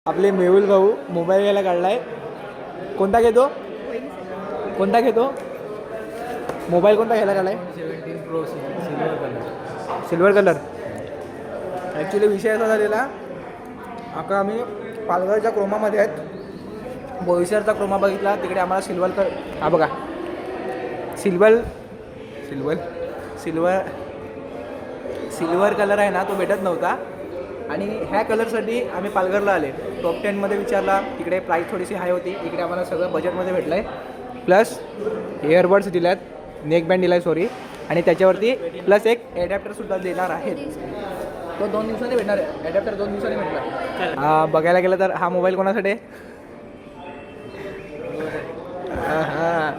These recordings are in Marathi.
आपले मेहुल भाऊ मोबाईल घ्यायला काढलाय. कोणता घेतो? कोणता घेतो मोबाईल? कोणता घ्यायला काढलाय? 17 Pro silver colour. Silver colour. Actually विषय असा झालेला, आता आम्ही पालघरच्या क्रोमामध्ये आहेत. बोईसरचा क्रोमा बघितला, तिकडे आम्हाला सिल्वर कलर, हा बघा सिल्वर कलर आहे ना, तो भेटत नव्हता. आणि ह्या कलरसाठी आम्ही पालघरला आले. टॉप 10मध्ये विचारला, तिकडे प्राईस थोडीशी हाय होती. इकडे आम्हाला सगळं बजेटमध्ये भेटलं आहे. प्लस इयरबड्स दिल्यात, नेक बँड दिला आहे सॉरी, आणि त्याच्यावरती प्लस एक ॲडॅप्टरसुद्धा देणार आहेत. तो 2 दिवसांनी भेटणार आहे. ॲडॅप्टर 2 दिवसांनी भेटणार. बघायला गेलं तर हा मोबाईल कोणासाठी आहे? हां,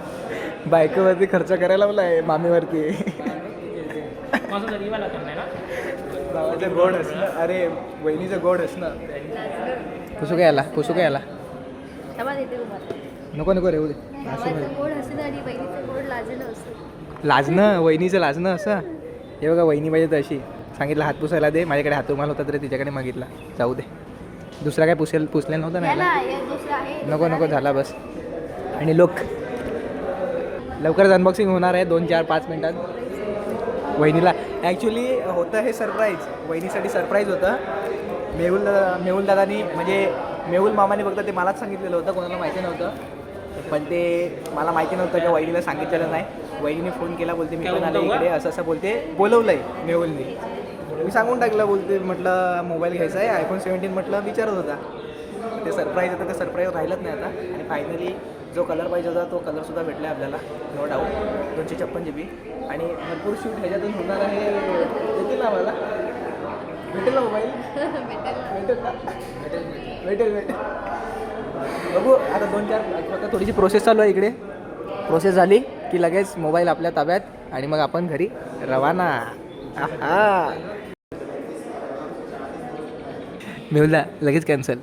बायकोवरती खर्च करायला लावला आहे, मामीवरती. भावाचं गोड असणं, अरे वहिनीचं गोड असणं. पुसू काय याला, पुसू काय याला? नको नको रेऊ दे. लाजणं, वहिनीचं लाजणं असं. हे बघा, वहिनी पाहिजे तर अशी. सांगितलं हात पुसायला दे, माझ्याकडे हात रुमाल होता तरी तिच्याकडे मागितला. जाऊ दे, दुसरा काय पुसले नव्हतं ना. नको नको, झाला बस. आणि लवकरच अनबॉक्सिंग होणार आहे 2-4-5 मिनटात. वहिनीला ॲक्च्युली होतं हे सरप्राईज, वहिनीसाठी सरप्राईज होतं. मेहुल दादानी, म्हणजे मेहुल मामाने फक्त ते मलाच सांगितलेलं होतं, कोणाला माहिती नव्हतं. पण ते मला माहिती नव्हतं की वहिनीला सांगितलेलं नाही. वहिनीने फोन केला, बोलते मी पण आले इकडे, असं असं बोलते. बोलवलं आहे मेहुलने, मी सांगून टाकलं. बोलते म्हटलं मोबाईल घ्यायचा आहे, iPhone 17 म्हटलं विचारत होता. ते सरप्राईज होतं, ते सरप्राईज राहिलंच नाही आता. आणि फायनली जो कलर पाहिजे होता तो कलरसुद्धा भेटला आहे आपल्याला, नो डाऊट. 256 GB आणि भरपूर शूट ह्याच्यातून होणार आहे. येतील ना मला? भेटेल ना मोबाईल? भेटेल. बघू आता 2-4 आता थोडीशी प्रोसेस चालू आहे इकडे. प्रोसेस झाली की लगेच मोबाईल आपल्या ताब्यात, आणि मग आपण घरी रवाना. मेहुला लगेच कॅन्सल.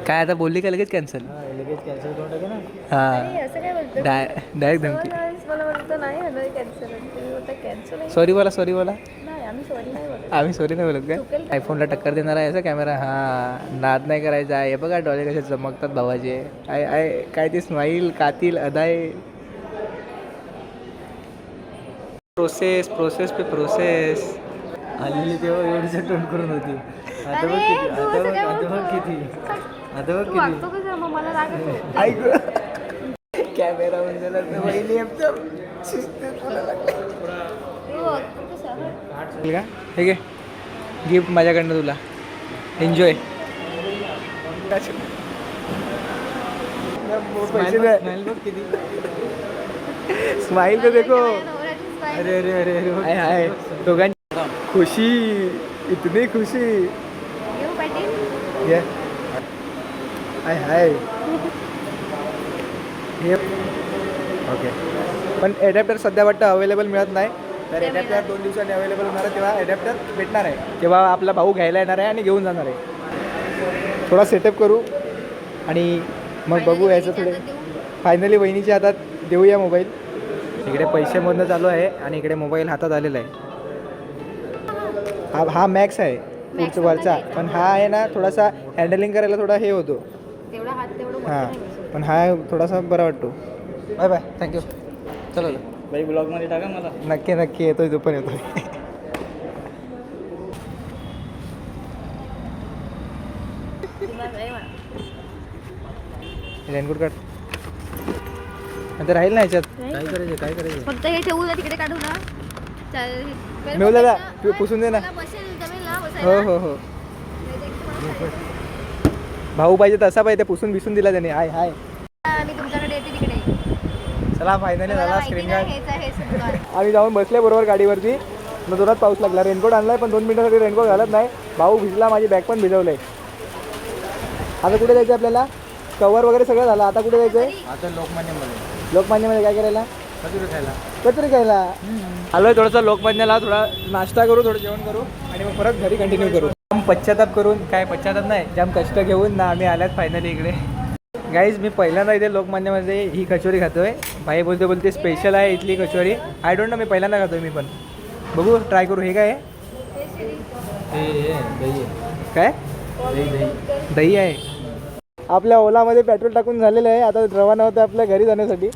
काय आता बोलली का लगेच कॅन्सल? लगेच कॅन्सल करून टाके ना. हां, डायरेक्ट धमकी. सॉरी बोला. आम्ही सॉरी नाही बोलत काय? आयफोनला टक्कर देणार आहे असं कॅमेरा. हां, नाद नाही करायचा आहे. हे बघा डोळे कसे चमकतात भावाचे. आय काय ती स्माईल, कातील अदाय. प्रोसेस पे प्रोसेस. आलेली तेव्हा एवढीच टोन करून होती. आता बघ किती. ऐक, कॅमेरा म्हणजे वहिनी एकदम का? ठीक आहे, गिफ्ट माझ्याकडनं तुला. एन्जॉय. स्माइल तो देखो. अरे हाय दोघांची खुशी, इतनी खुशी. हाय हे ओके. पण ॲडॅप्टर सध्या वाटतं अवेलेबल मिळत नाही. तर ॲडॅप्टर 2 दिवसांनी अवेलेबल होणार आहे, तेव्हा ॲडॅप्टर भेटणार आहे. तेव्हा आपला भाऊ घ्यायला येणार आहे आणि घेऊन जाणार आहे. थोडा सेटअप करू आणि मग बघू यायचं थोडे. फायनली वहिनीच्या हातात देऊया मोबाईल. इकडे पैसे मोजणं चालू आहे आणि इकडे मोबाईल हातात आलेला आहे. हा मॅक्स आहे पुढच्या वरचा, पण हा आहे ना थोडासा हँडलिंग करायला थोडा हे होतो. हां, पण हा थोडासा बरा वाटतो. Bye bye, thank you. चलो बाई, ब्लॉगमध्ये टाका मला. नक्की येतोय, तो पण येतोय. रेनकोट काढ, नंतर राहील ना ह्याच्यात. काय करायचं फक्त हे ठेवू ना, तिकडे काढू ना. मेहुल दादा पुसून दे ना. हो. भाऊ पाहिजे तसा पाहिजे, पुसून बिसून दिला त्याने. हाय मी तुमच्याकडे येते तिकडे. चला फायनली झाला स्क्रीन गार्ड. आम्ही जाऊन बसले बरोबर गाडीवरती. मग जोरात पाऊस लागला. रेनकोट आणलाय पण 2 मिनिटासाठी रेनकोट घालत नाही. भाऊ भिजला, माझी बॅग पण भिजवलंय. आता कुठे जायचं आपल्याला? कवर वगैरे सगळं झालं. आता कुठे जायचंय? आता लोकमान्यमध्ये काय करायला? कचोरी खायला आलोय. थोडंसं लोकमान्याला थोडा नाश्ता करू, थोडं जेवण करू आणि मग परत घरी कंटिन्यू करू. पश्चाताप करून, काय पश्चाताप नाही, जाम कष्ट घेऊन ना आम्ही आल्यात फायनली इकडे. गाईज मी पहिल्यांदा इथे लोकमान्यमध्ये ही कचोरी खातोय. भाई बोलते स्पेशल आहे इथली कचोरी. आय डोंट नो, मी पहिल्यांदा खातोय मी पण. बघू, ट्राय करू. हे काय आहे? दही काय दही आहे. आपल्या ओलामध्ये पेट्रोल टाकून झालेलं आहे. आता रवाना होतं आपल्या घरी जाण्यासाठी.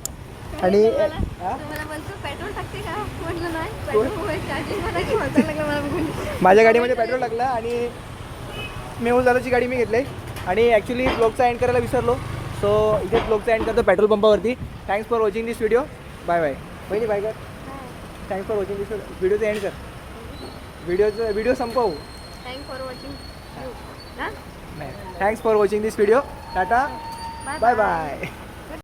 आणि तुम्हाला बोलतो पेट्रोल टाकते का म्हटलं नाही पेट्रोल चार्जिंग मला की वाचायला लागलं मला बघून. माझ्या गाडीमध्ये पेट्रोल टाकलं आणि मेहुल दादाची गाडी मी घेतली. आणि ॲक्च्युली ब्लॉगचा एंड करायला विसरलो. सो इथे ब्लॉगचा एंड करतो पेट्रोल पंपावरती. Thanks for watching this video. Bye bye. बहिणी बाय कर. थँक्स फॉर वॉचिंग दिस व्हिडिओचं एंड कर. व्हिडिओ संपवू. Thanks for watching. नाही, thanks for watching this video. टाटा. Bye bye.